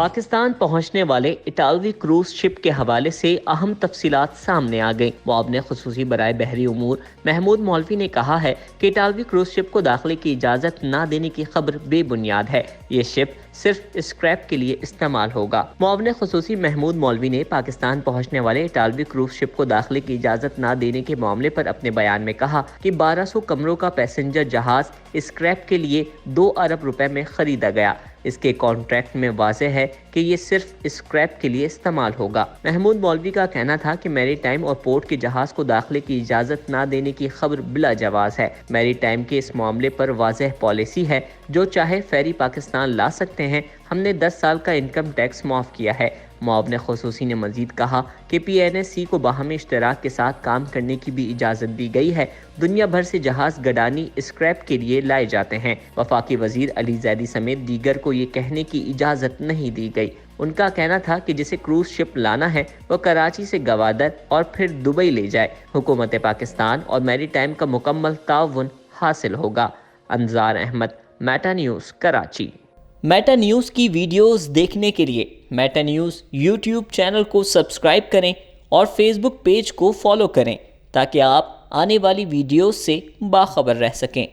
پاکستان پہنچنے والے اٹالوی کروز شپ کے حوالے سے اہم تفصیلات سامنے آ گئیں۔ معاون خصوصی برائے بحری امور محمود مولوی نے کہا ہے کہ اٹالوی کروز شپ کو داخلے کی اجازت نہ دینے کی خبر بے بنیاد ہے۔ یہ شپ صرف اسکریپ کے لیے استعمال ہوگا۔ معاون خصوصی محمود مولوی نے پاکستان پہنچنے والے اٹالوی کروز شپ کو داخلے کی اجازت نہ دینے کے معاملے پر اپنے بیان میں کہا کہ 1200 کمروں کا پیسنجر جہاز اسکریپ کے لیے 2 ارب روپے میں خریدا گیا۔ اس کے کانٹریکٹ میں واضح ہے کہ یہ صرف اسکریپ کے لیے استعمال ہوگا۔ محمود مولوی کا کہنا تھا کہ میری ٹائم اور پورٹ کے جہاز کو داخلے کی اجازت نہ دینے کی خبر بلا جواز ہے۔ میری ٹائم کے اس معاملے پر واضح پالیسی ہے، جو چاہے فیری پاکستان لا سکتے ہیں۔ ہم نے 10 سال کا انکم ٹیکس معاف کیا ہے۔ معاون خصوصی نے مزید کہا کہ PNSC کو باہمی اشتراک کے ساتھ کام کرنے کی بھی اجازت دی گئی ہے۔ دنیا بھر سے جہاز گڈانی اسکریپ کے لیے لائے جاتے ہیں۔ وفاقی وزیر علی زیدی سمیت دیگر کو یہ کہنے کی اجازت نہیں دی گئی۔ ان کا کہنا تھا کہ جسے کروز شپ لانا ہے وہ کراچی سے گوادر اور پھر دبئی لے جائے۔ حکومت پاکستان اور میری ٹائم کا مکمل تعاون حاصل ہوگا۔ Inzar Ahmed, Meta News, Karachi. Meta News کی ویڈیوز دیکھنے کے لیے میٹا نیوز یوٹیوب چینل کو سبسکرائب کریں اور فیس بک پیج کو فالو کریں تاکہ آپ آنے والی ویڈیوز سے باخبر رہ سکیں۔